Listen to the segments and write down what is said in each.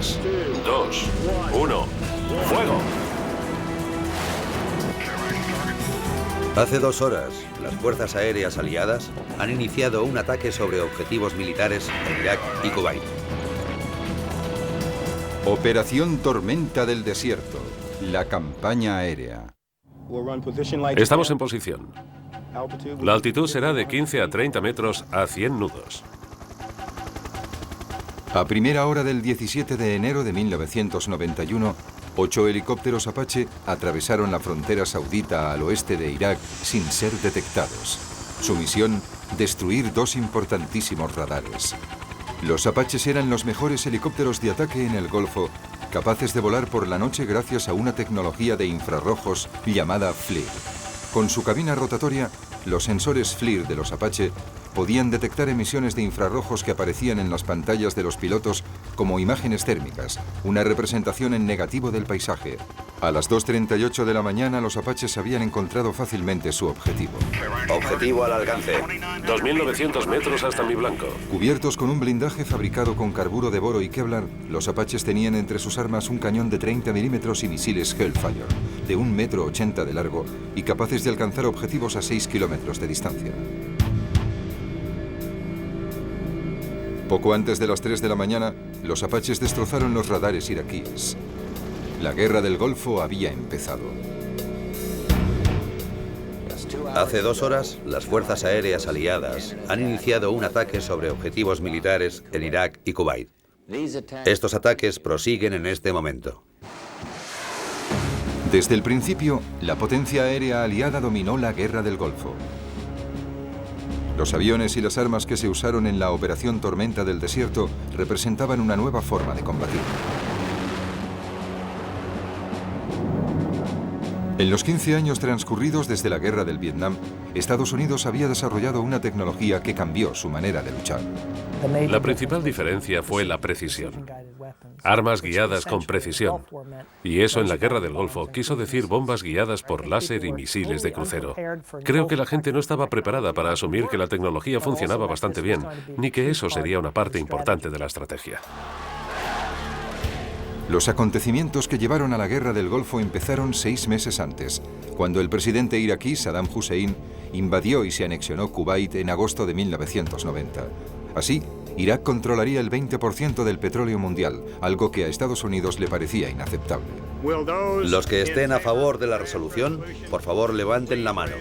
3, 2, 1. ¡Fuego! Hace 2 horas, las fuerzas aéreas aliadas han iniciado un ataque sobre objetivos militares en Irak y Kuwait. Operación Tormenta del Desierto, la campaña aérea. Estamos en posición. La altitud será de 15 a 30 metros a 100 nudos. A primera hora del 17 de enero de 1991, 8 helicópteros Apache atravesaron la frontera saudita al oeste de Irak sin ser detectados. Su misión, destruir 2 importantísimos radares. Los Apaches eran los mejores helicópteros de ataque en el Golfo, capaces de volar por la noche gracias a una tecnología de infrarrojos llamada FLIR. Con su cabina rotatoria, los sensores FLIR de los Apache podían detectar emisiones de infrarrojos que aparecían en las pantallas de los pilotos como imágenes térmicas, una representación en negativo del paisaje. A las 2:38 de la mañana, los Apaches habían encontrado fácilmente su objetivo. Objetivo al alcance. 2.900 metros hasta mi blanco. Cubiertos con un blindaje fabricado con carburo de boro y Kevlar, los Apaches tenían entre sus armas un cañón de 30 milímetros y misiles Hellfire, de 1,80 m de largo y capaces de alcanzar objetivos a 6 kilómetros de distancia. Poco antes de las 3 de la mañana, los Apaches destrozaron los radares iraquíes. La guerra del Golfo había empezado. Hace 2 horas, las fuerzas aéreas aliadas han iniciado un ataque sobre objetivos militares en Irak y Kuwait. Estos ataques prosiguen en este momento. Desde el principio, la potencia aérea aliada dominó la guerra del Golfo. Los aviones y las armas que se usaron en la Operación Tormenta del Desierto representaban una nueva forma de combatir. En los 15 años transcurridos desde la Guerra del Vietnam, Estados Unidos había desarrollado una tecnología que cambió su manera de luchar. La principal diferencia fue la precisión. Armas guiadas con precisión. Y eso en la Guerra del Golfo quiso decir bombas guiadas por láser y misiles de crucero. Creo que la gente no estaba preparada para asumir que la tecnología funcionaba bastante bien, ni que eso sería una parte importante de la estrategia. Los acontecimientos que llevaron a la Guerra del Golfo empezaron 6 meses antes, cuando el presidente iraquí Saddam Hussein invadió y se anexionó Kuwait en agosto de 1990. Así, Irak controlaría el 20% del petróleo mundial, algo que a Estados Unidos le parecía inaceptable. Los que estén a favor de la resolución, por favor levanten la mano.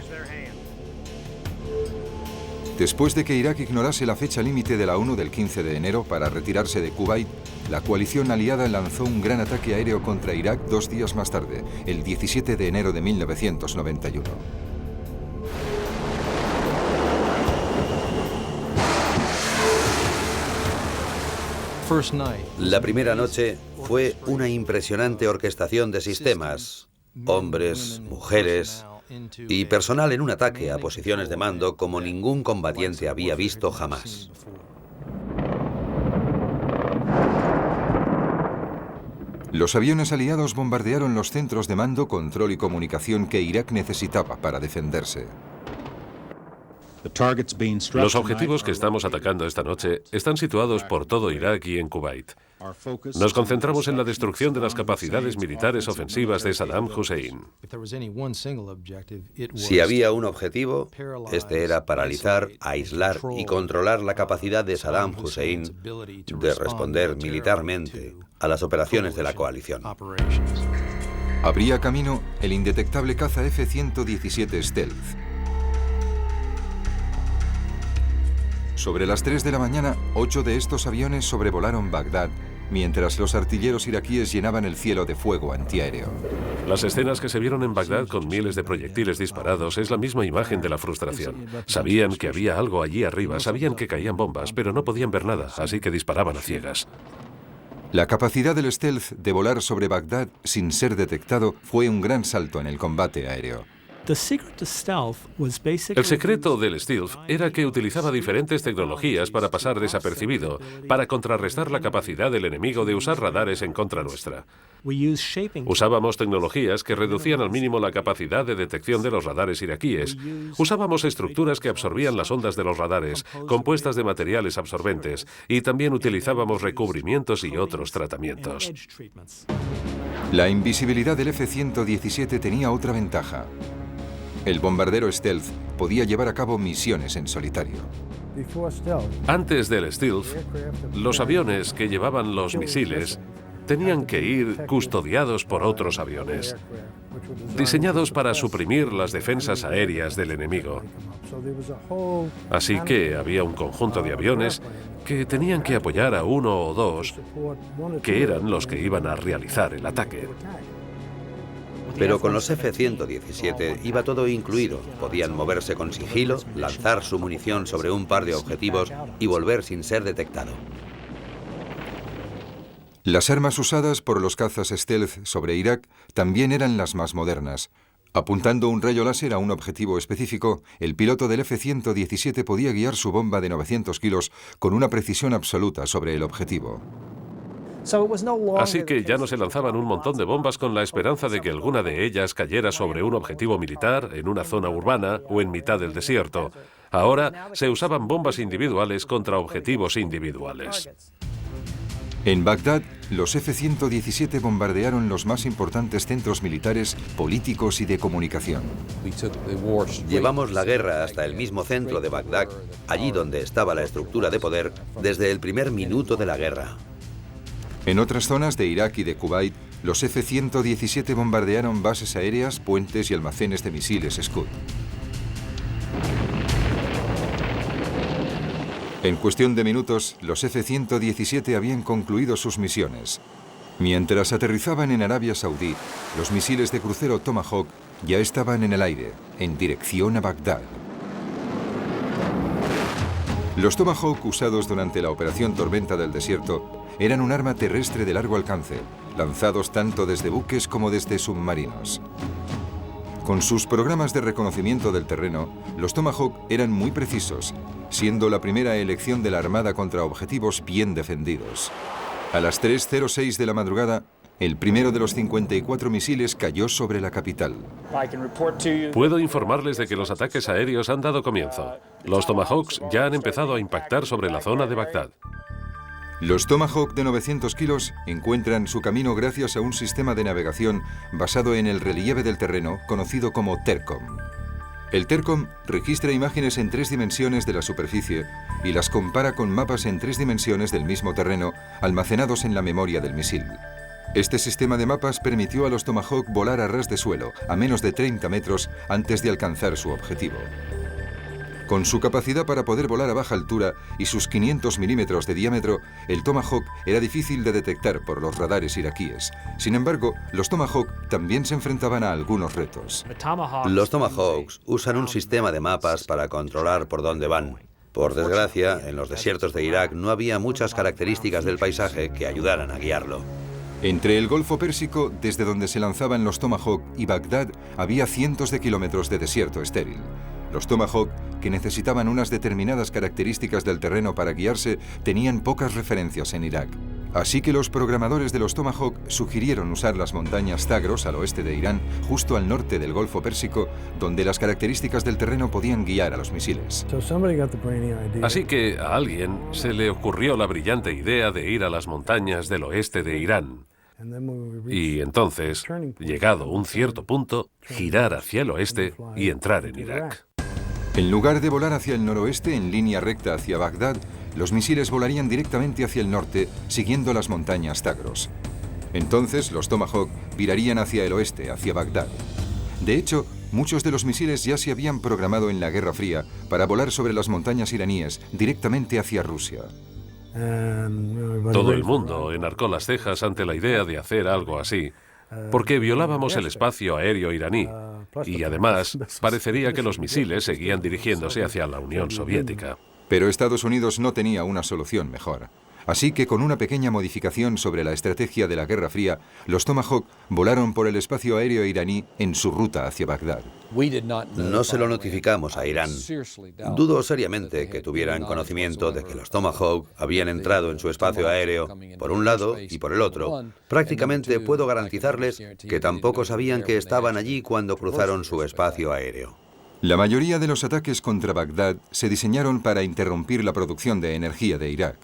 Después de que Irak ignorase la fecha límite de la ONU del 15 de enero para retirarse de Kuwait, la coalición aliada lanzó un gran ataque aéreo contra Irak 2 días más tarde, el 17 de enero de 1991. La primera noche fue una impresionante orquestación de sistemas, hombres, mujeres y personal en un ataque a posiciones de mando como ningún combatiente había visto jamás. Los aviones aliados bombardearon los centros de mando, control y comunicación que Irak necesitaba para defenderse. Los objetivos que estamos atacando esta noche están situados por todo Irak y en Kuwait. Nos concentramos en la destrucción de las capacidades militares ofensivas de Saddam Hussein. Si había un objetivo, este era paralizar, aislar y controlar la capacidad de Saddam Hussein de responder militarmente a las operaciones de la coalición. Abría camino el indetectable caza F-117 Stealth. Sobre las 3 de la mañana, 8 de estos aviones sobrevolaron Bagdad, mientras los artilleros iraquíes llenaban el cielo de fuego antiaéreo. Las escenas que se vieron en Bagdad con miles de proyectiles disparados es la misma imagen de la frustración. Sabían que había algo allí arriba, sabían que caían bombas, pero no podían ver nada, así que disparaban a ciegas. La capacidad del stealth de volar sobre Bagdad sin ser detectado fue un gran salto en el combate aéreo. El secreto del stealth era que utilizaba diferentes tecnologías para pasar desapercibido, para contrarrestar la capacidad del enemigo de usar radares en contra nuestra. Usábamos tecnologías que reducían al mínimo la capacidad de detección de los radares iraquíes. Usábamos estructuras que absorbían las ondas de los radares, compuestas de materiales absorbentes, y también utilizábamos recubrimientos y otros tratamientos. La invisibilidad del F-117 tenía otra ventaja. El bombardero stealth podía llevar a cabo misiones en solitario. Antes del stealth, los aviones que llevaban los misiles tenían que ir custodiados por otros aviones, diseñados para suprimir las defensas aéreas del enemigo. Así que había un conjunto de aviones que tenían que apoyar a uno o dos, que eran los que iban a realizar el ataque. Pero con los F-117 iba todo incluido. Podían moverse con sigilo, lanzar su munición sobre un par de objetivos y volver sin ser detectado. Las armas usadas por los cazas stealth sobre Irak también eran las más modernas. Apuntando un rayo láser a un objetivo específico, el piloto del F-117 podía guiar su bomba de 900 kilos con una precisión absoluta sobre el objetivo. Así que ya no se lanzaban un montón de bombas con la esperanza de que alguna de ellas cayera sobre un objetivo militar, en una zona urbana o en mitad del desierto. Ahora se usaban bombas individuales contra objetivos individuales. En Bagdad, los F-117 bombardearon los más importantes centros militares, políticos y de comunicación. Llevamos la guerra hasta el mismo centro de Bagdad, allí donde estaba la estructura de poder, desde el primer minuto de la guerra. En otras zonas de Irak y de Kuwait, los F-117 bombardearon bases aéreas, puentes y almacenes de misiles Scud. En cuestión de minutos, los F-117 habían concluido sus misiones. Mientras aterrizaban en Arabia Saudí, los misiles de crucero Tomahawk ya estaban en el aire, en dirección a Bagdad. Los Tomahawk usados durante la Operación Tormenta del Desierto eran un arma terrestre de largo alcance, lanzados tanto desde buques como desde submarinos. Con sus programas de reconocimiento del terreno, los Tomahawk eran muy precisos, siendo la primera elección de la Armada contra objetivos bien defendidos. A las 3:06 de la madrugada, el primero de los 54 misiles cayó sobre la capital. Puedo informarles de que los ataques aéreos han dado comienzo. Los Tomahawks ya han empezado a impactar sobre la zona de Bagdad. Los Tomahawk de 900 kilos encuentran su camino gracias a un sistema de navegación basado en el relieve del terreno conocido como TERCOM. El TERCOM registra imágenes en 3 dimensiones de la superficie y las compara con mapas en 3 dimensiones del mismo terreno almacenados en la memoria del misil. Este sistema de mapas permitió a los Tomahawk volar a ras de suelo, a menos de 30 metros antes de alcanzar su objetivo. Con su capacidad para poder volar a baja altura y sus 500 milímetros de diámetro, el Tomahawk era difícil de detectar por los radares iraquíes. Sin embargo, los Tomahawk también se enfrentaban a algunos retos. Los Tomahawks usan un sistema de mapas para controlar por dónde van. Por desgracia, en los desiertos de Irak no había muchas características del paisaje que ayudaran a guiarlo. Entre el Golfo Pérsico, desde donde se lanzaban los Tomahawk, y Bagdad, había cientos de kilómetros de desierto estéril. Los Tomahawk, que necesitaban unas determinadas características del terreno para guiarse, tenían pocas referencias en Irak. Así que los programadores de los Tomahawk sugirieron usar las montañas Zagros al oeste de Irán, justo al norte del Golfo Pérsico, donde las características del terreno podían guiar a los misiles. Así que a alguien se le ocurrió la brillante idea de ir a las montañas del oeste de Irán. Y entonces, llegado un cierto punto, girar hacia el oeste y entrar en Irak. En lugar de volar hacia el noroeste en línea recta hacia Bagdad, los misiles volarían directamente hacia el norte, siguiendo las montañas Zagros. Entonces, los Tomahawk virarían hacia el oeste, hacia Bagdad. De hecho, muchos de los misiles ya se habían programado en la Guerra Fría para volar sobre las montañas iraníes, directamente hacia Rusia. Todo el mundo enarcó las cejas ante la idea de hacer algo así, porque violábamos el espacio aéreo iraní, y además parecería que los misiles seguían dirigiéndose hacia la Unión Soviética. Pero Estados Unidos no tenía una solución mejor. Así que con una pequeña modificación sobre la estrategia de la Guerra Fría, los Tomahawk volaron por el espacio aéreo iraní en su ruta hacia Bagdad. No se lo notificamos a Irán. Dudo seriamente que tuvieran conocimiento de que los Tomahawk habían entrado en su espacio aéreo por un lado y por el otro. Prácticamente puedo garantizarles que tampoco sabían que estaban allí cuando cruzaron su espacio aéreo. La mayoría de los ataques contra Bagdad se diseñaron para interrumpir la producción de energía de Irak.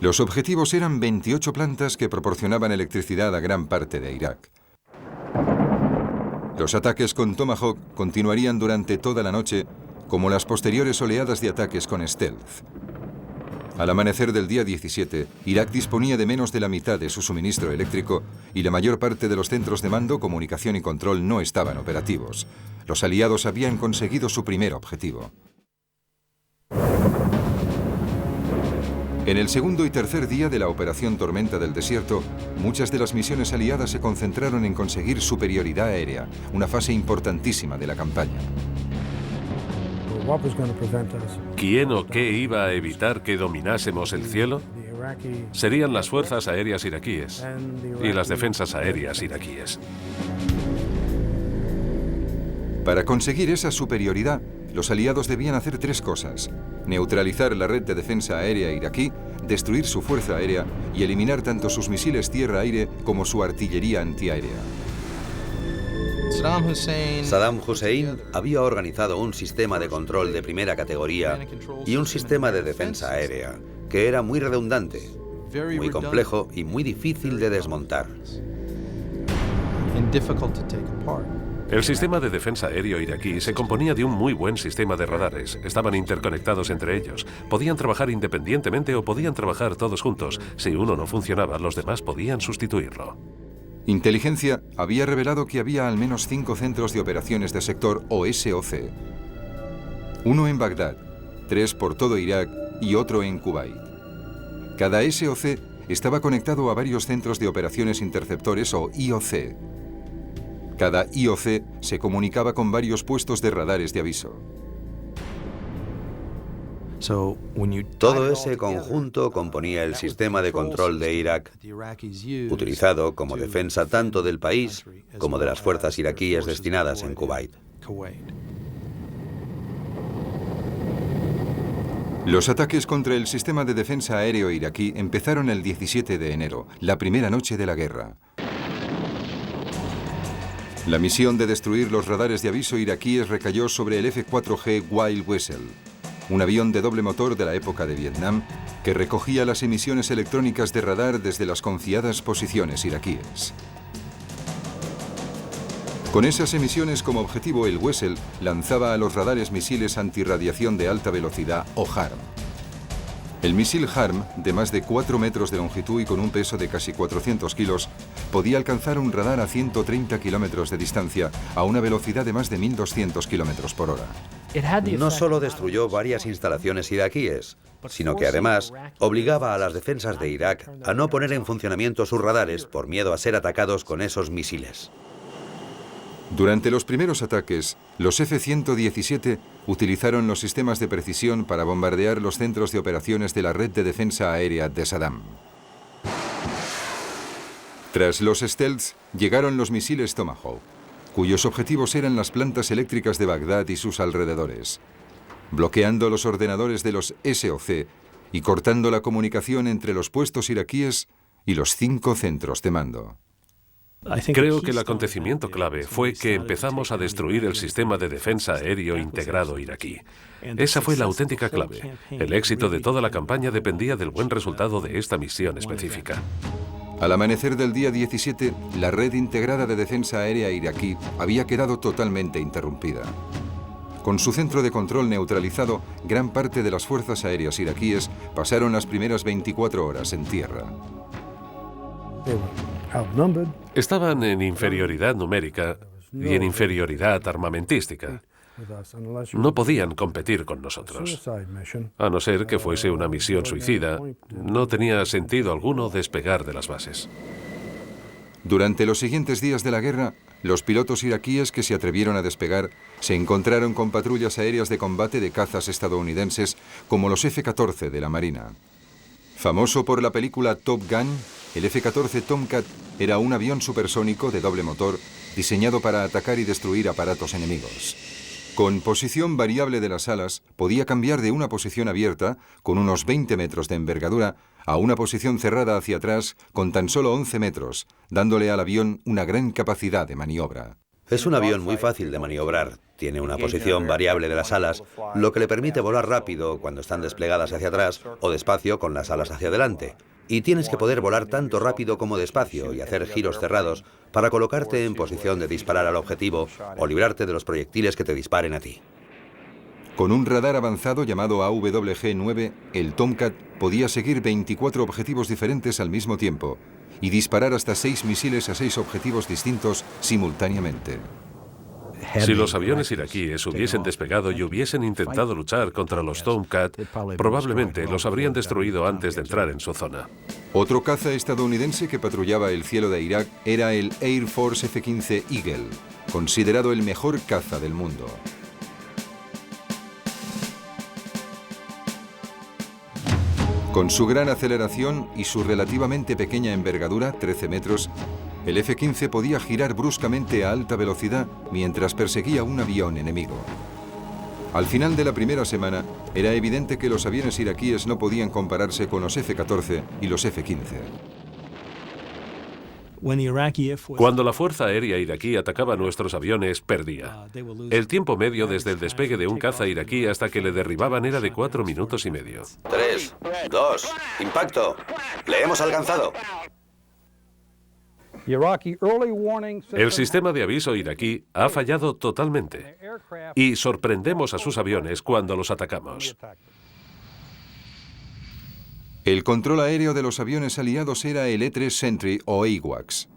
Los objetivos eran 28 plantas que proporcionaban electricidad a gran parte de Irak. Los ataques con Tomahawk continuarían durante toda la noche, como las posteriores oleadas de ataques con stealth. Al amanecer del día 17, Irak disponía de menos de la mitad de su suministro eléctrico y la mayor parte de los centros de mando, comunicación y control no estaban operativos. Los aliados habían conseguido su primer objetivo. En el segundo y tercer día de la Operación Tormenta del Desierto, muchas de las misiones aliadas se concentraron en conseguir superioridad aérea, una fase importantísima de la campaña. ¿Quién o qué iba a evitar que dominásemos el cielo? Serían las fuerzas aéreas iraquíes y las defensas aéreas iraquíes. Para conseguir esa superioridad, los aliados debían hacer tres cosas: neutralizar la red de defensa aérea iraquí, destruir su fuerza aérea y eliminar tanto sus misiles tierra-aire como su artillería antiaérea. Saddam Hussein había organizado un sistema de control de primera categoría y un sistema de defensa aérea que era muy redundante, muy complejo y muy difícil de desmontar. El sistema de defensa aéreo iraquí se componía de un muy buen sistema de radares. Estaban interconectados entre ellos. Podían trabajar independientemente o podían trabajar todos juntos. Si uno no funcionaba, los demás podían sustituirlo. Inteligencia había revelado que había al menos 5 centros de operaciones de sector o SOC. Uno en Bagdad, 3 por todo Irak y otro en Kuwait. Cada SOC estaba conectado a varios centros de operaciones interceptores o IOC. Cada IOC se comunicaba con varios puestos de radares de aviso. Todo ese conjunto componía el sistema de control de Irak, utilizado como defensa tanto del país como de las fuerzas iraquíes destinadas en Kuwait. Los ataques contra el sistema de defensa aéreo iraquí empezaron el 17 de enero, la primera noche de la guerra. La misión de destruir los radares de aviso iraquíes recayó sobre el F-4G Wild Whistle, un avión de doble motor de la época de Vietnam que recogía las emisiones electrónicas de radar desde las confiadas posiciones iraquíes. Con esas emisiones como objetivo, el Whistle lanzaba a los radares misiles antirradiación de alta velocidad o HARM. El misil HARM, de más de 4 metros de longitud y con un peso de casi 400 kilos, podía alcanzar un radar a 130 kilómetros de distancia a una velocidad de más de 1.200 kilómetros por hora. No solo destruyó varias instalaciones iraquíes, sino que además obligaba a las defensas de Irak a no poner en funcionamiento sus radares por miedo a ser atacados con esos misiles. Durante los primeros ataques, los F-117 utilizaron los sistemas de precisión para bombardear los centros de operaciones de la red de defensa aérea de Saddam. Tras los stealths llegaron los misiles Tomahawk, cuyos objetivos eran las plantas eléctricas de Bagdad y sus alrededores, bloqueando los ordenadores de los SOC y cortando la comunicación entre los puestos iraquíes y los 5 centros de mando. Creo que el acontecimiento clave fue que empezamos a destruir el sistema de defensa aéreo integrado iraquí. Esa fue la auténtica clave. El éxito de toda la campaña dependía del buen resultado de esta misión específica. Al amanecer del día 17, la red integrada de defensa aérea iraquí había quedado totalmente interrumpida. Con su centro de control neutralizado, gran parte de las fuerzas aéreas iraquíes pasaron las primeras 24 horas en tierra. Estaban en inferioridad numérica y en inferioridad armamentística. No podían competir con nosotros. A no ser que fuese una misión suicida, no tenía sentido alguno despegar de las bases. Durante los siguientes días de la guerra, los pilotos iraquíes que se atrevieron a despegar se encontraron con patrullas aéreas de combate de cazas estadounidenses como los F-14 de la Marina. Famoso por la película Top Gun, el F-14 Tomcat era un avión supersónico de doble motor diseñado para atacar y destruir aparatos enemigos. Con posición variable de las alas, podía cambiar de una posición abierta, con unos 20 metros de envergadura, a una posición cerrada hacia atrás, con tan solo 11 metros, dándole al avión una gran capacidad de maniobra. Es un avión muy fácil de maniobrar. Tiene una posición variable de las alas, lo que le permite volar rápido cuando están desplegadas hacia atrás o despacio con las alas hacia adelante. Y tienes que poder volar tanto rápido como despacio y hacer giros cerrados para colocarte en posición de disparar al objetivo o librarte de los proyectiles que te disparen a ti. Con un radar avanzado llamado AWG-9, el Tomcat podía seguir 24 objetivos diferentes al mismo tiempo y disparar hasta 6 misiles a 6 objetivos distintos simultáneamente. Si los aviones iraquíes hubiesen despegado y hubiesen intentado luchar contra los Tomcat, probablemente los habrían destruido antes de entrar en su zona. Otro caza estadounidense que patrullaba el cielo de Irak era el Air Force F-15 Eagle, considerado el mejor caza del mundo. Con su gran aceleración y su relativamente pequeña envergadura, 13 metros, el F-15 podía girar bruscamente a alta velocidad mientras perseguía un avión enemigo. Al final de la primera semana, era evidente que los aviones iraquíes no podían compararse con los F-14 y los F-15. Cuando la Fuerza Aérea iraquí atacaba nuestros aviones, perdía. El tiempo medio desde el despegue de un caza iraquí hasta que le derribaban era de 4 minutos y medio. 3, 2, impacto. Le hemos alcanzado. El sistema de aviso iraquí ha fallado totalmente y sorprendemos a sus aviones cuando los atacamos. El control aéreo de los aviones aliados era el E-3 Sentry o AWACS.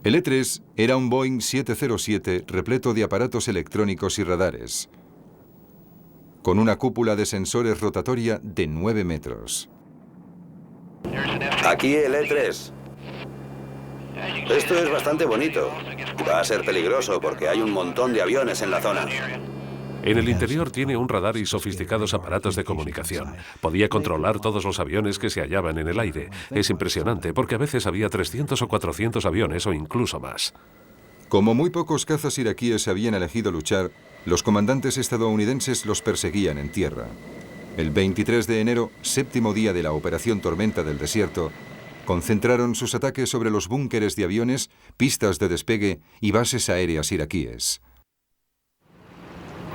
El E-3 era un Boeing 707 repleto de aparatos electrónicos y radares, con una cúpula de sensores rotatoria de 9 metros. Aquí el E-3. Esto es bastante bonito. Va a ser peligroso porque hay un montón de aviones en la zona. En el interior tiene un radar y sofisticados aparatos de comunicación. Podía controlar todos los aviones que se hallaban en el aire. Es impresionante porque a veces había 300 o 400 aviones o incluso más. Como muy pocos cazas iraquíes habían elegido luchar, los comandantes estadounidenses los perseguían en tierra. El 23 de enero, séptimo día de la Operación Tormenta del Desierto, concentraron sus ataques sobre los búnkeres de aviones, pistas de despegue y bases aéreas iraquíes.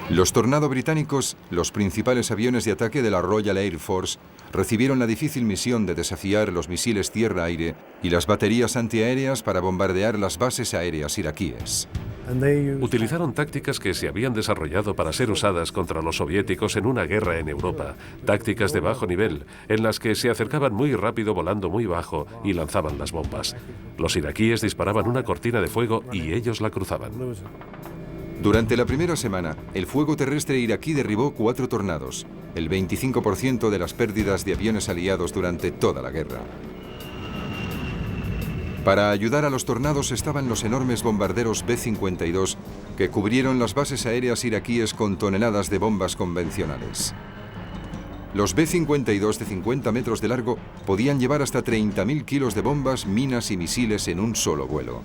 Los Tornado británicos, los principales aviones de ataque de la Royal Air Force, recibieron la difícil misión de desafiar los misiles tierra-aire y las baterías antiaéreas para bombardear las bases aéreas iraquíes. Utilizaron tácticas que se habían desarrollado para ser usadas contra los soviéticos en una guerra en Europa, tácticas de bajo nivel, en las que se acercaban muy rápido volando muy bajo y lanzaban las bombas. Los iraquíes disparaban una cortina de fuego y ellos la cruzaban. Durante la primera semana, el fuego terrestre iraquí derribó 4 Tornados, el 25% de las pérdidas de aviones aliados durante toda la guerra. Para ayudar a los Tornados estaban los enormes bombarderos B-52 que cubrieron las bases aéreas iraquíes con toneladas de bombas convencionales. Los B-52 de 50 metros de largo podían llevar hasta 30.000 kilos de bombas, minas y misiles en un solo vuelo.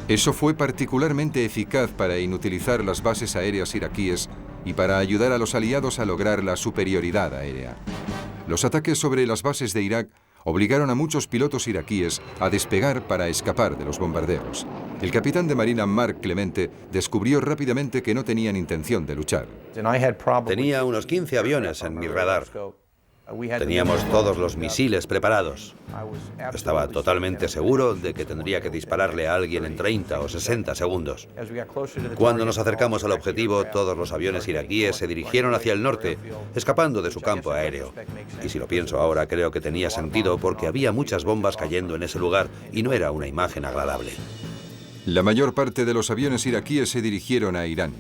Eso fue particularmente eficaz para inutilizar las bases aéreas iraquíes y para ayudar a los aliados a lograr la superioridad aérea. Los ataques sobre las bases de Irak obligaron a muchos pilotos iraquíes a despegar para escapar de los bombardeos. El capitán de marina Mark Clemente descubrió rápidamente que no tenían intención de luchar. Tenía unos 15 aviones en mi radar. Teníamos todos los misiles preparados. Estaba totalmente seguro de que tendría que dispararle a alguien en 30 o 60 segundos. Cuando nos acercamos al objetivo, todos los aviones iraquíes se dirigieron hacia el norte, escapando de su campo aéreo. Y si lo pienso ahora, creo que tenía sentido porque había muchas bombas cayendo en ese lugar y no era una imagen agradable. La mayor parte de los aviones iraquíes se dirigieron a Irán.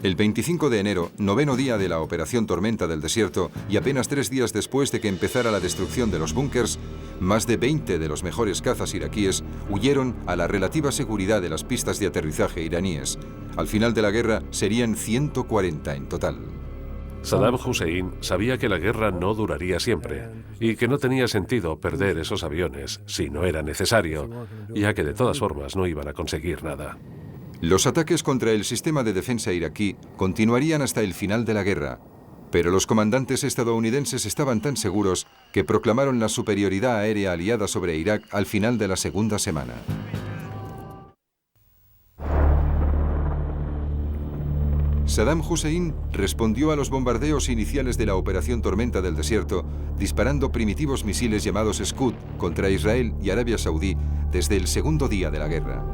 El 25 de enero, noveno día de la Operación Tormenta del Desierto y apenas 3 días después de que empezara la destrucción de los búnkers, más de 20 de los mejores cazas iraquíes huyeron a la relativa seguridad de las pistas de aterrizaje iraníes. Al final de la guerra serían 140 en total. Saddam Hussein sabía que la guerra no duraría siempre y que no tenía sentido perder esos aviones si no era necesario, ya que de todas formas no iban a conseguir nada. Los ataques contra el sistema de defensa iraquí continuarían hasta el final de la guerra, pero los comandantes estadounidenses estaban tan seguros que proclamaron la superioridad aérea aliada sobre Irak al final de la segunda semana. Saddam Hussein respondió a los bombardeos iniciales de la Operación Tormenta del Desierto disparando primitivos misiles llamados Scud contra Israel y Arabia Saudí desde el segundo día de la guerra.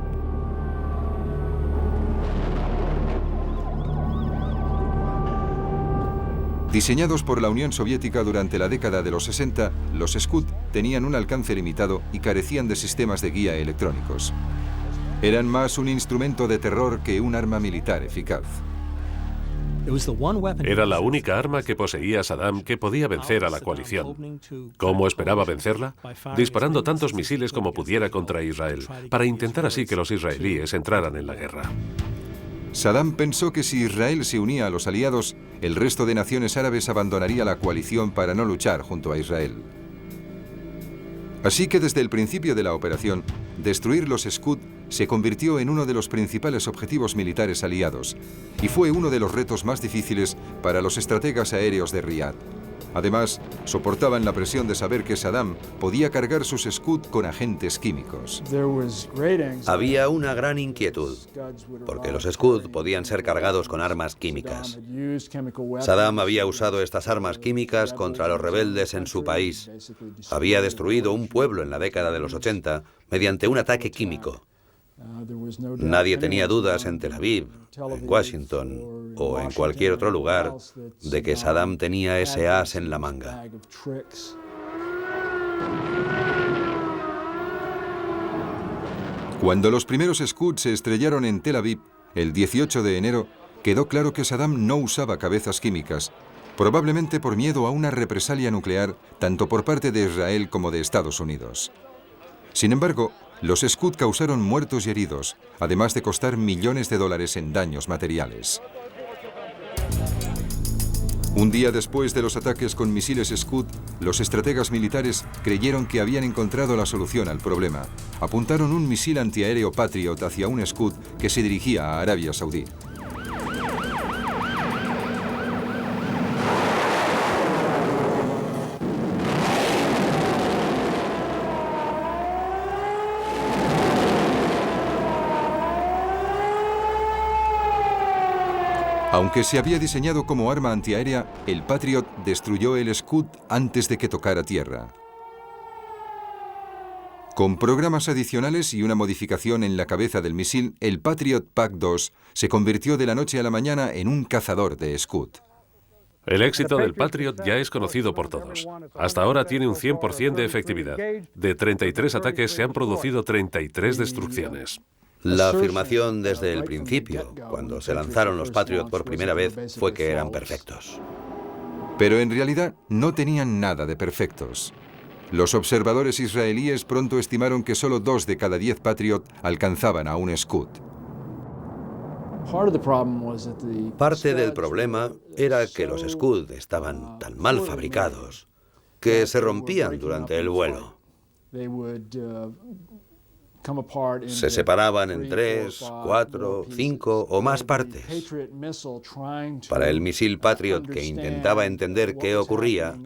Diseñados por la Unión Soviética durante la década de los 60, los Scud tenían un alcance limitado y carecían de sistemas de guía electrónicos. Eran más un instrumento de terror que un arma militar eficaz. Era la única arma que poseía Saddam que podía vencer a la coalición. ¿Cómo esperaba vencerla? Disparando tantos misiles como pudiera contra Israel, para intentar así que los israelíes entraran en la guerra. Saddam pensó que si Israel se unía a los aliados, el resto de naciones árabes abandonaría la coalición para no luchar junto a Israel. Así que desde el principio de la operación, destruir los Scud se convirtió en uno de los principales objetivos militares aliados y fue uno de los retos más difíciles para los estrategas aéreos de Riad. Además, soportaban la presión de saber que Saddam podía cargar sus Scud con agentes químicos. Había una gran inquietud, porque los Scud podían ser cargados con armas químicas. Saddam había usado estas armas químicas contra los rebeldes en su país. Había destruido un pueblo en la década de los 80 mediante un ataque químico. Nadie tenía dudas en Tel Aviv, en Washington o en cualquier otro lugar de que Saddam tenía ese as en la manga. Cuando los primeros Scud se estrellaron en Tel Aviv, el 18 de enero, quedó claro que Saddam no usaba cabezas químicas, probablemente por miedo a una represalia nuclear tanto por parte de Israel como de Estados Unidos. Sin embargo, los Scud causaron muertos y heridos, además de costar millones de dólares en daños materiales. Un día después de los ataques con misiles Scud, los estrategas militares creyeron que habían encontrado la solución al problema. Apuntaron un misil antiaéreo Patriot hacia un Scud que se dirigía a Arabia Saudí. Aunque se había diseñado como arma antiaérea, el Patriot destruyó el Scud antes de que tocara tierra. Con programas adicionales y una modificación en la cabeza del misil, el Patriot PAC-2 se convirtió de la noche a la mañana en un cazador de Scud. El éxito del Patriot ya es conocido por todos. Hasta ahora tiene un 100% de efectividad. De 33 ataques se han producido 33 destrucciones. La afirmación desde el principio, cuando se lanzaron los Patriot por primera vez, fue que eran perfectos. Pero en realidad no tenían nada de perfectos. Los observadores israelíes pronto estimaron que solo 2 de cada 10 Patriot alcanzaban a un Scud. Parte del problema era que los Scud estaban tan mal fabricados que se rompían durante el vuelo. Se separaban en 3, 4, 5 o más partes. Para el misil Patriot que intentaba entender qué ocurría,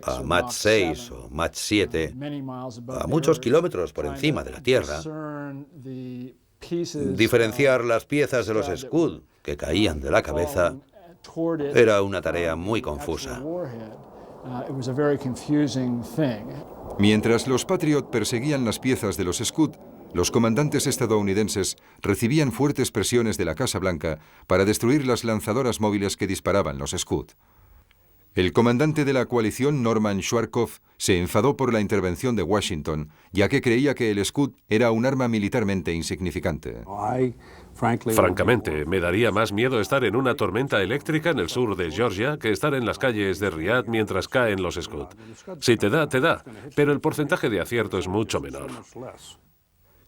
a Mach 6 o Mach 7, a muchos kilómetros por encima de la Tierra, diferenciar las piezas de los Scud que caían de la cabeza era una tarea muy confusa. Mientras los Patriot perseguían las piezas de los Scud, los comandantes estadounidenses recibían fuertes presiones de la Casa Blanca para destruir las lanzadoras móviles que disparaban los Scud. El comandante de la coalición, Norman Schwarzkopf, se enfadó por la intervención de Washington, ya que creía que el Scud era un arma militarmente insignificante. Francamente, me daría más miedo estar en una tormenta eléctrica en el sur de Georgia que estar en las calles de Riad mientras caen los Scud. Si te da, pero el porcentaje de acierto es mucho menor.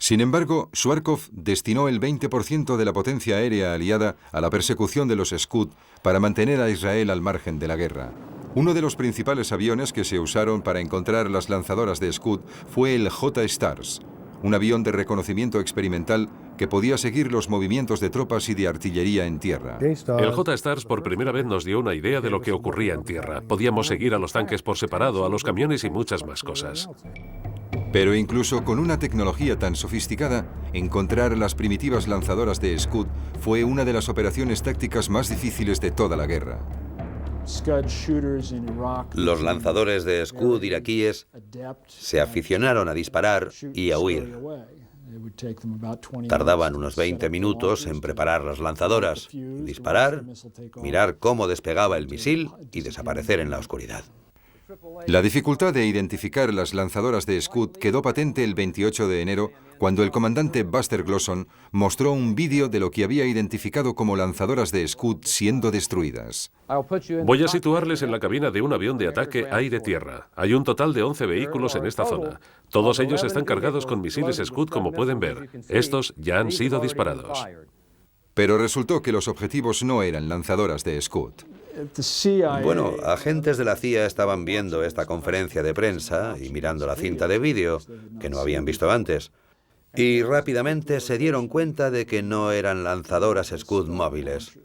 Sin embargo, Schwarzkopf destinó el 20% de la potencia aérea aliada a la persecución de los Scud para mantener a Israel al margen de la guerra. Uno de los principales aviones que se usaron para encontrar las lanzadoras de Scud fue el J-Stars, un avión de reconocimiento experimental que podía seguir los movimientos de tropas y de artillería en tierra. El J-Stars por primera vez nos dio una idea de lo que ocurría en tierra. Podíamos seguir a los tanques por separado, a los camiones y muchas más cosas. Pero incluso con una tecnología tan sofisticada, encontrar las primitivas lanzadoras de Scud fue una de las operaciones tácticas más difíciles de toda la guerra. Los lanzadores de Scud iraquíes se aficionaron a disparar y a huir. Tardaban unos 20 minutos en preparar las lanzadoras, disparar, mirar cómo despegaba el misil y desaparecer en la oscuridad. La dificultad de identificar las lanzadoras de Scud quedó patente el 28 de enero cuando el comandante Buster Glosson mostró un vídeo de lo que había identificado como lanzadoras de Scud siendo destruidas. Voy a situarles en la cabina de un avión de ataque aire-tierra. Hay un total de 11 vehículos en esta zona. Todos ellos están cargados con misiles Scud, como pueden ver. Estos ya han sido disparados. Pero resultó que los objetivos no eran lanzadoras de Scud. Bueno, agentes de la CIA estaban viendo esta conferencia de prensa y mirando la cinta de vídeo, que no habían visto antes, y rápidamente se dieron cuenta de que no eran lanzadoras Scud móviles.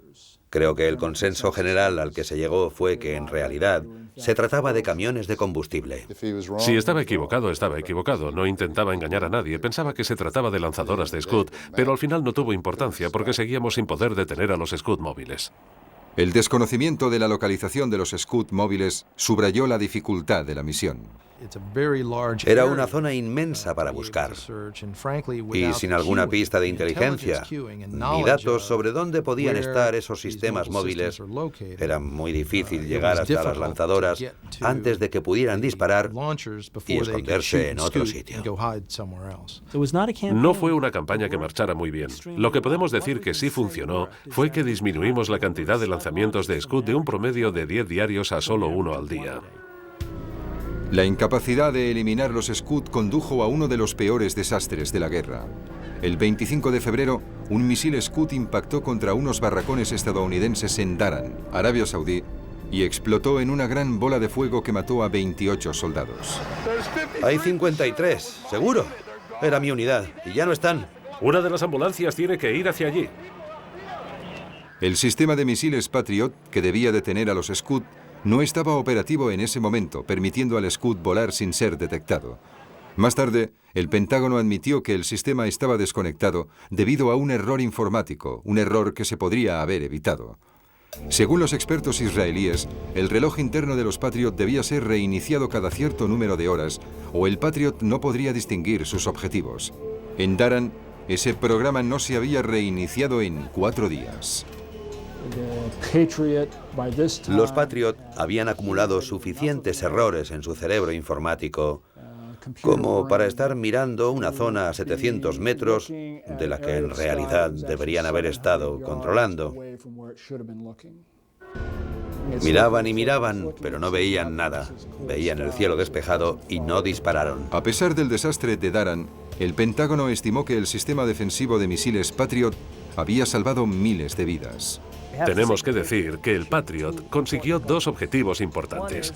Creo que el consenso general al que se llegó fue que en realidad se trataba de camiones de combustible. Si estaba equivocado, estaba equivocado. No intentaba engañar a nadie. Pensaba que se trataba de lanzadoras de Scud, pero al final no tuvo importancia porque seguíamos sin poder detener a los Scud móviles. El desconocimiento de la localización de los Scud móviles subrayó la dificultad de la misión. Era una zona inmensa para buscar, y sin alguna pista de inteligencia, ni datos sobre dónde podían estar esos sistemas móviles, era muy difícil llegar hasta las lanzadoras antes de que pudieran disparar y esconderse en otro sitio. No fue una campaña que marchara muy bien. Lo que podemos decir que sí funcionó fue que disminuimos la cantidad de lanzamientos de Scud de un promedio de 10 diarios a solo 1 al día. La incapacidad de eliminar los Scud condujo a uno de los peores desastres de la guerra. El 25 de febrero, un misil Scud impactó contra unos barracones estadounidenses en Daran, Arabia Saudí, y explotó en una gran bola de fuego que mató a 28 soldados. Hay 53, seguro. Era mi unidad, y ya no están. Una de las ambulancias tiene que ir hacia allí. El sistema de misiles Patriot, que debía detener a los Scud, no estaba operativo en ese momento, permitiendo al Scud volar sin ser detectado. Más tarde, el Pentágono admitió que el sistema estaba desconectado debido a un error informático, un error que se podría haber evitado. Según los expertos israelíes, el reloj interno de los Patriot debía ser reiniciado cada cierto número de horas, o el Patriot no podría distinguir sus objetivos. En Daran, ese programa no se había reiniciado en 4 días. Los Patriot habían acumulado suficientes errores en su cerebro informático como para estar mirando una zona a 700 metros de la que en realidad deberían haber estado controlando. Miraban y miraban, pero no veían nada. Veían el cielo despejado y no dispararon. A pesar del desastre de Daran, el Pentágono estimó que el sistema defensivo de misiles Patriot había salvado miles de vidas. Tenemos que decir que el Patriot consiguió 2 objetivos importantes.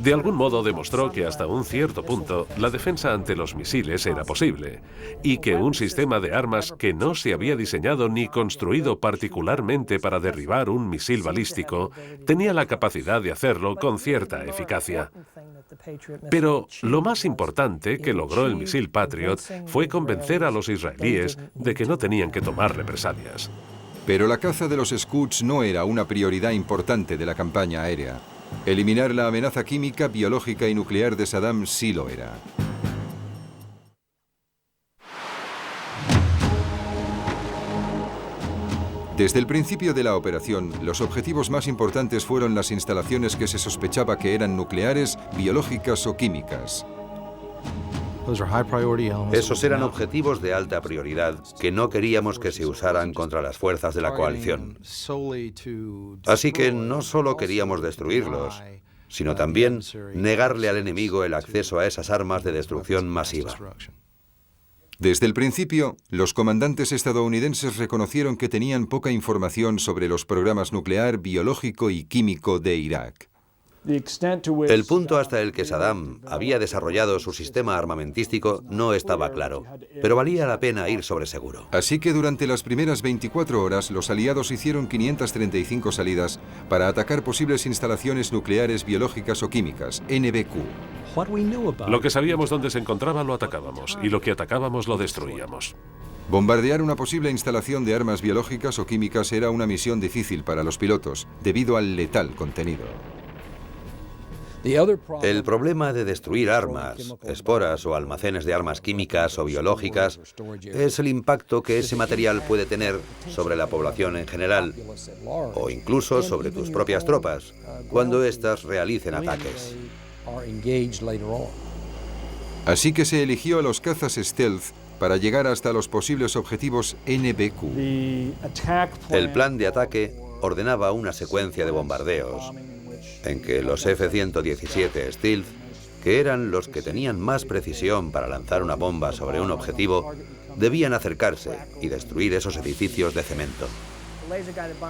De algún modo demostró que hasta un cierto punto la defensa ante los misiles era posible y que un sistema de armas que no se había diseñado ni construido particularmente para derribar un misil balístico tenía la capacidad de hacerlo con cierta eficacia. Pero lo más importante que logró el misil Patriot fue convencer a los israelíes de que no tenían que tomar represalias. Pero la caza de los Scuds no era una prioridad importante de la campaña aérea. Eliminar la amenaza química, biológica y nuclear de Saddam sí lo era. Desde el principio de la operación, los objetivos más importantes fueron las instalaciones que se sospechaba que eran nucleares, biológicas o químicas. Esos eran objetivos de alta prioridad que no queríamos que se usaran contra las fuerzas de la coalición. Así que no solo queríamos destruirlos, sino también negarle al enemigo el acceso a esas armas de destrucción masiva. Desde el principio, los comandantes estadounidenses reconocieron que tenían poca información sobre los programas nuclear, biológico y químico de Irak. El punto hasta el que Saddam había desarrollado su sistema armamentístico no estaba claro, pero valía la pena ir sobre seguro. Así que durante las primeras 24 horas, los aliados hicieron 535 salidas para atacar posibles instalaciones nucleares, biológicas o químicas, NBQ. Lo que sabíamos dónde se encontraba lo atacábamos, y lo que atacábamos lo destruíamos. Bombardear una posible instalación de armas biológicas o químicas era una misión difícil para los pilotos, debido al letal contenido. El problema de destruir armas, esporas o almacenes de armas químicas o biológicas es el impacto que ese material puede tener sobre la población en general o incluso sobre tus propias tropas cuando éstas realicen ataques. Así que se eligió a los cazas stealth para llegar hasta los posibles objetivos NBQ. El plan de ataque ordenaba una secuencia de bombardeos en que los F-117 Stealth, que eran los que tenían más precisión para lanzar una bomba sobre un objetivo, debían acercarse y destruir esos edificios de cemento.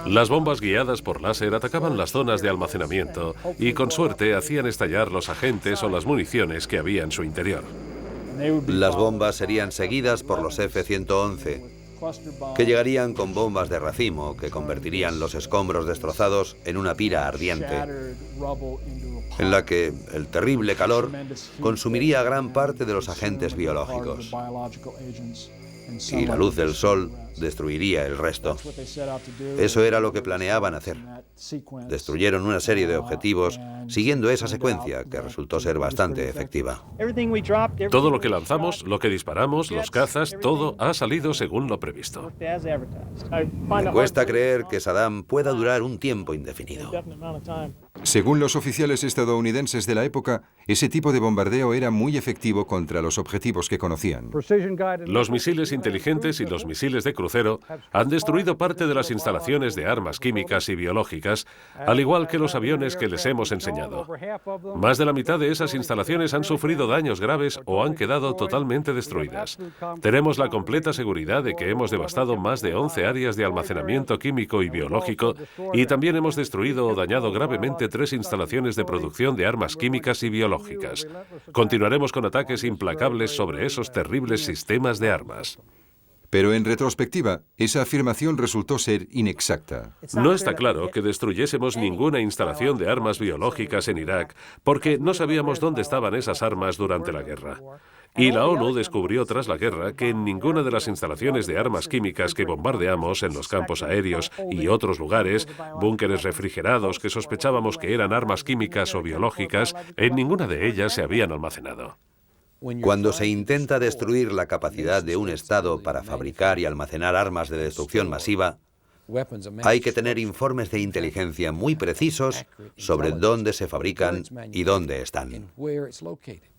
Las bombas guiadas por láser atacaban las zonas de almacenamiento y con suerte hacían estallar los agentes o las municiones que había en su interior. Las bombas serían seguidas por los F-111, que llegarían con bombas de racimo que convertirían los escombros destrozados en una pira ardiente, en la que el terrible calor consumiría gran parte de los agentes biológicos. Y la luz del sol destruiría el resto. Eso era lo que planeaban hacer. Destruyeron una serie de objetivos siguiendo esa secuencia, que resultó ser bastante efectiva. Todo lo que lanzamos, lo que disparamos, los cazas, todo ha salido según lo previsto. Me cuesta creer que Saddam pueda durar un tiempo indefinido. Según los oficiales estadounidenses de la época, ese tipo de bombardeo era muy efectivo contra los objetivos que conocían. Los misiles inteligentes y los misiles de crucero han destruido parte de las instalaciones de armas químicas y biológicas, al igual que los aviones que les hemos enseñado. Más de la mitad de esas instalaciones han sufrido daños graves o han quedado totalmente destruidas. Tenemos la completa seguridad de que hemos devastado más de 11 áreas de almacenamiento químico y biológico y también hemos destruido o dañado gravemente 3 instalaciones de producción de armas químicas y biológicas. Continuaremos con ataques implacables sobre esos terribles sistemas de armas. Pero en retrospectiva, esa afirmación resultó ser inexacta. No está claro que destruyésemos ninguna instalación de armas biológicas en Irak, porque no sabíamos dónde estaban esas armas durante la guerra. Y la ONU descubrió tras la guerra que en ninguna de las instalaciones de armas químicas que bombardeamos en los campos aéreos y otros lugares, búnkeres refrigerados que sospechábamos que eran armas químicas o biológicas, en ninguna de ellas se habían almacenado. Cuando se intenta destruir la capacidad de un Estado para fabricar y almacenar armas de destrucción masiva, hay que tener informes de inteligencia muy precisos sobre dónde se fabrican y dónde están.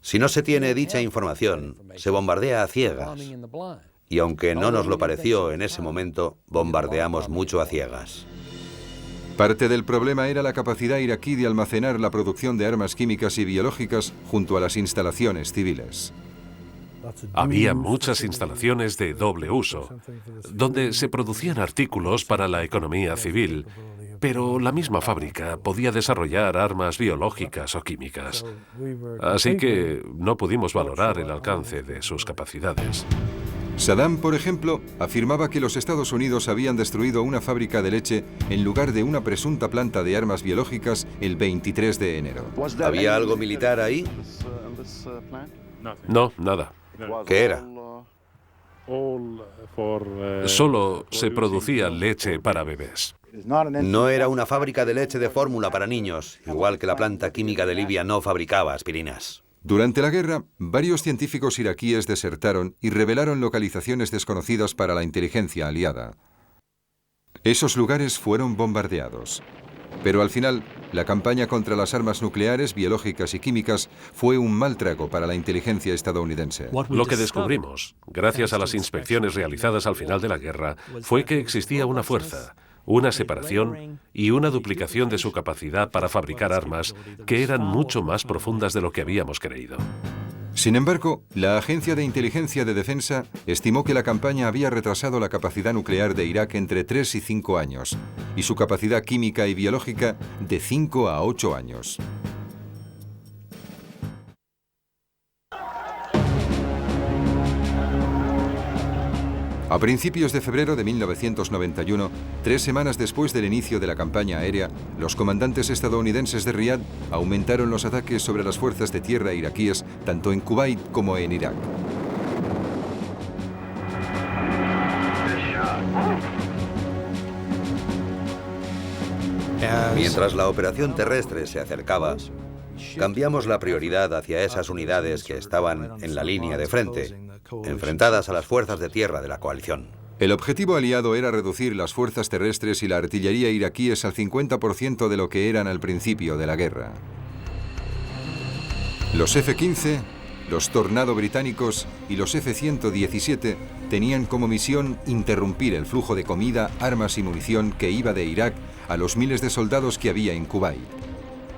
Si no se tiene dicha información, se bombardea a ciegas. Y aunque no nos lo pareció en ese momento, bombardeamos mucho a ciegas. Parte del problema era la capacidad iraquí de almacenar la producción de armas químicas y biológicas junto a las instalaciones civiles. Había muchas instalaciones de doble uso, donde se producían artículos para la economía civil, pero la misma fábrica podía desarrollar armas biológicas o químicas. Así que no pudimos valorar el alcance de sus capacidades. Saddam, por ejemplo, afirmaba que los Estados Unidos habían destruido una fábrica de leche en lugar de una presunta planta de armas biológicas el 23 de enero. ¿Había algo militar ahí? No, nada. ¿Qué era? Solo se producía leche para bebés. No era una fábrica de leche de fórmula para niños, igual que la planta química de Libia no fabricaba aspirinas. Durante la guerra, varios científicos iraquíes desertaron y revelaron localizaciones desconocidas para la inteligencia aliada. Esos lugares fueron bombardeados. Pero al final, la campaña contra las armas nucleares, biológicas y químicas fue un mal trago para la inteligencia estadounidense. Lo que descubrimos, gracias a las inspecciones realizadas al final de la guerra, fue que existía una fuerza, una separación y una duplicación de su capacidad para fabricar armas que eran mucho más profundas de lo que habíamos creído. Sin embargo, la Agencia de Inteligencia de Defensa estimó que la campaña había retrasado la capacidad nuclear de Irak entre 3 y 5 años, y su capacidad química y biológica de 5 a 8 años. A principios de febrero de 1991, 3 semanas después del inicio de la campaña aérea, los comandantes estadounidenses de Riad aumentaron los ataques sobre las fuerzas de tierra iraquíes tanto en Kuwait como en Irak. Mientras la operación terrestre se acercaba, cambiamos la prioridad hacia esas unidades que estaban en la línea de frente, enfrentadas a las fuerzas de tierra de la coalición. El objetivo aliado era reducir las fuerzas terrestres y la artillería iraquíes al 50% de lo que eran al principio de la guerra. Los F-15, los Tornado británicos y los F-117 tenían como misión interrumpir el flujo de comida, armas y munición que iba de Irak a los miles de soldados que había en Kuwait.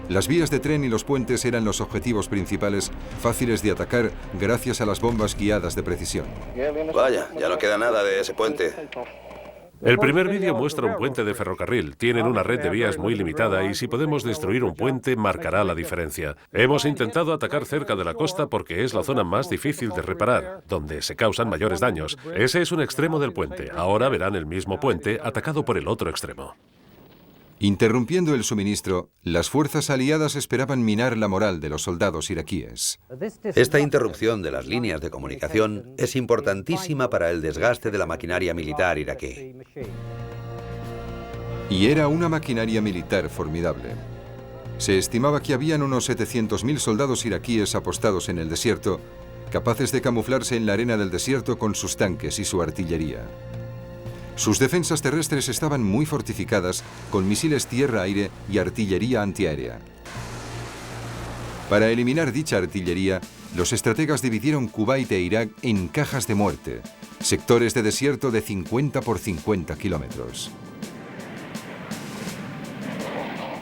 Las vías de tren y los puentes eran los objetivos principales, fáciles de atacar gracias a las bombas guiadas de precisión. Vaya, ya no queda nada de ese puente. El primer vídeo muestra un puente de ferrocarril. Tienen una red de vías muy limitada y si podemos destruir un puente marcará la diferencia. Hemos intentado atacar cerca de la costa porque es la zona más difícil de reparar, donde se causan mayores daños. Ese es un extremo del puente. Ahora verán el mismo puente atacado por el otro extremo. Interrumpiendo el suministro, las fuerzas aliadas esperaban minar la moral de los soldados iraquíes. Esta interrupción de las líneas de comunicación es importantísima para el desgaste de la maquinaria militar iraquí. Y era una maquinaria militar formidable. Se estimaba que habían unos 700.000 soldados iraquíes apostados en el desierto, capaces de camuflarse en la arena del desierto con sus tanques y su artillería. Sus defensas terrestres estaban muy fortificadas con misiles tierra-aire y artillería antiaérea. Para eliminar dicha artillería, los estrategas dividieron Kuwait e Irak en cajas de muerte, sectores de desierto de 50 por 50 kilómetros.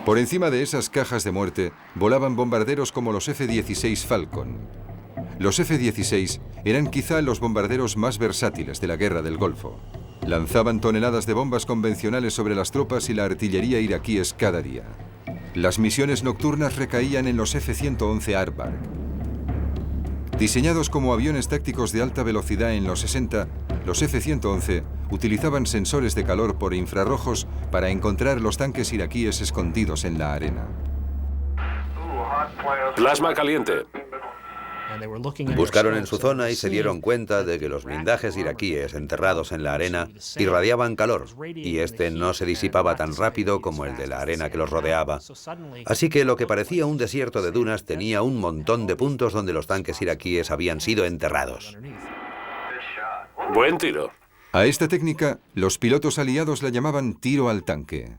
Por encima de esas cajas de muerte volaban bombarderos como los F-16 Falcon. Los F-16 eran quizá los bombarderos más versátiles de la Guerra del Golfo. Lanzaban toneladas de bombas convencionales sobre las tropas y la artillería iraquíes cada día. Las misiones nocturnas recaían en los F-111 Aardvark. Diseñados como aviones tácticos de alta velocidad en los 60, los F-111 utilizaban sensores de calor por infrarrojos para encontrar los tanques iraquíes escondidos en la arena. Plasma caliente. Buscaron en su zona y se dieron cuenta de que los blindajes iraquíes enterrados en la arena irradiaban calor, y este no se disipaba tan rápido como el de la arena que los rodeaba. Así que lo que parecía un desierto de dunas tenía un montón de puntos donde los tanques iraquíes habían sido enterrados. Buen tiro. A esta técnica, los pilotos aliados la llamaban tiro al tanque.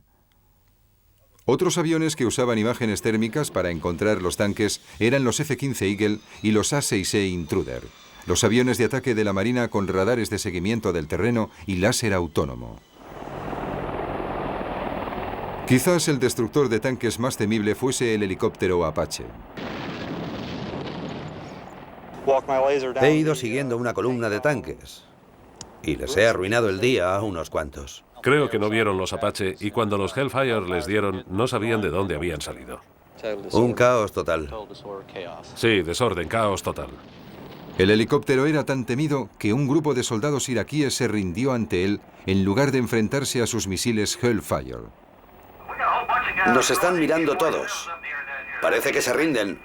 Otros aviones que usaban imágenes térmicas para encontrar los tanques eran los F-15 Eagle y los A-6E Intruder, los aviones de ataque de la Marina con radares de seguimiento del terreno y láser autónomo. Quizás el destructor de tanques más temible fuese el helicóptero Apache. He ido siguiendo una columna de tanques y les he arruinado el día a unos cuantos. Creo que no vieron los Apache y cuando los Hellfire les dieron, no sabían de dónde habían salido. Un caos total. Sí, desorden, caos total. El helicóptero era tan temido que un grupo de soldados iraquíes se rindió ante él en lugar de enfrentarse a sus misiles Hellfire. Nos están mirando todos. Parece que se rinden.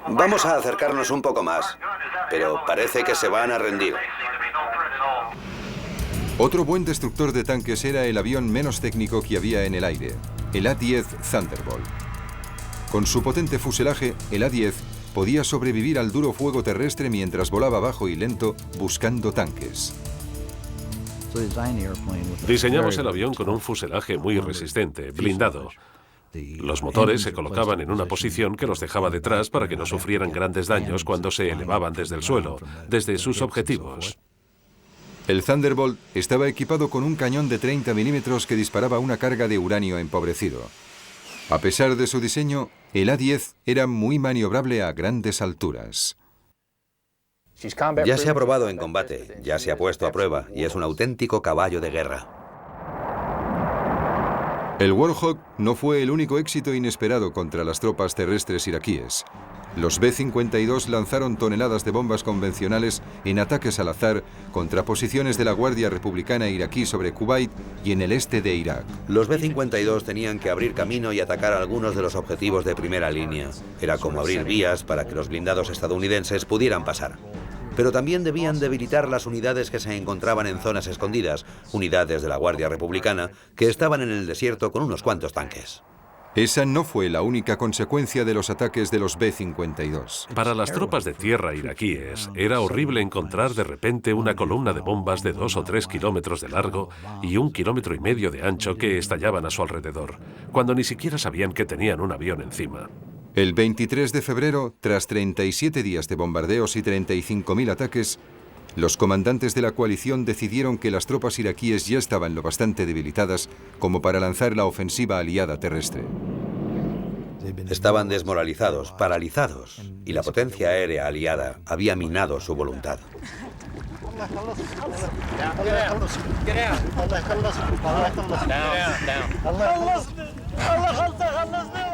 Vamos a acercarnos un poco más, pero parece que se van a rendir. Otro buen destructor de tanques era el avión menos técnico que había en el aire, el A-10 Thunderbolt. Con su potente fuselaje, el A-10 podía sobrevivir al duro fuego terrestre mientras volaba bajo y lento buscando tanques. Diseñamos el avión con un fuselaje muy resistente, blindado. Los motores se colocaban en una posición que los dejaba detrás para que no sufrieran grandes daños cuando se elevaban desde el suelo, desde sus objetivos. El Thunderbolt estaba equipado con un cañón de 30 milímetros que disparaba una carga de uranio empobrecido. A pesar de su diseño, el A-10 era muy maniobrable a grandes alturas. Ya se ha probado en combate, ya se ha puesto a prueba y es un auténtico caballo de guerra. El Warhawk no fue el único éxito inesperado contra las tropas terrestres iraquíes. Los B-52 lanzaron toneladas de bombas convencionales en ataques al azar contra posiciones de la Guardia Republicana iraquí sobre Kuwait y en el este de Irak. Los B-52 tenían que abrir camino y atacar algunos de los objetivos de primera línea. Era como abrir vías para que los blindados estadounidenses pudieran pasar. Pero también debían debilitar las unidades que se encontraban en zonas escondidas, unidades de la Guardia Republicana que estaban en el desierto con unos cuantos tanques. Esa no fue la única consecuencia de los ataques de los B-52. Para las tropas de tierra iraquíes, era horrible encontrar de repente una columna de bombas de 2 o 3 kilómetros de largo y 1,5 kilómetros de ancho que estallaban a su alrededor, cuando ni siquiera sabían que tenían un avión encima. El 23 de febrero, tras 37 días de bombardeos y 35.000 ataques, los comandantes de la coalición decidieron que las tropas iraquíes ya estaban lo bastante debilitadas como para lanzar la ofensiva aliada terrestre. Estaban desmoralizados, paralizados, y la potencia aérea aliada había minado su voluntad.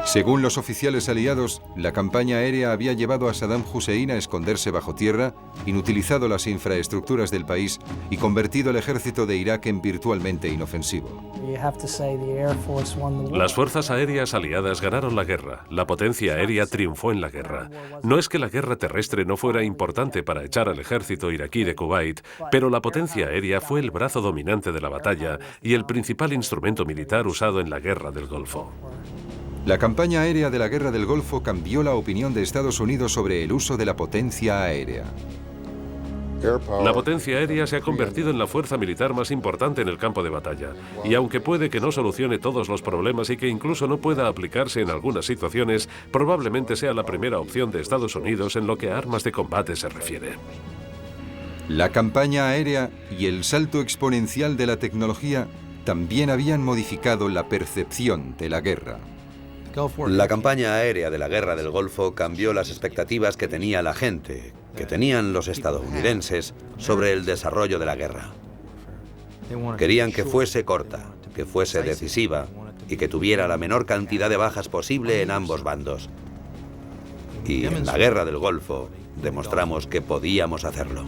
Según los oficiales aliados, la campaña aérea había llevado a Saddam Hussein a esconderse bajo tierra, inutilizado las infraestructuras del país y convertido el ejército de Irak en virtualmente inofensivo. Las fuerzas aéreas aliadas ganaron la guerra. La potencia aérea triunfó en la guerra. No es que la guerra terrestre no fuera importante para echar al ejército iraquí de Kuwait, pero la potencia aérea fue el brazo dominante de la batalla y el principal instrumento militar usado en la guerra del Golfo. La campaña aérea de la Guerra del Golfo cambió la opinión de Estados Unidos sobre el uso de la potencia aérea. La potencia aérea se ha convertido en la fuerza militar más importante en el campo de batalla. Y aunque puede que no solucione todos los problemas y que incluso no pueda aplicarse en algunas situaciones, probablemente sea la primera opción de Estados Unidos en lo que a armas de combate se refiere. La campaña aérea y el salto exponencial de la tecnología también habían modificado la percepción de la guerra. La campaña aérea de la Guerra del Golfo cambió las expectativas que tenía la gente, que tenían los estadounidenses, sobre el desarrollo de la guerra. Querían que fuese corta, que fuese decisiva y que tuviera la menor cantidad de bajas posible en ambos bandos. Y en la Guerra del Golfo demostramos que podíamos hacerlo.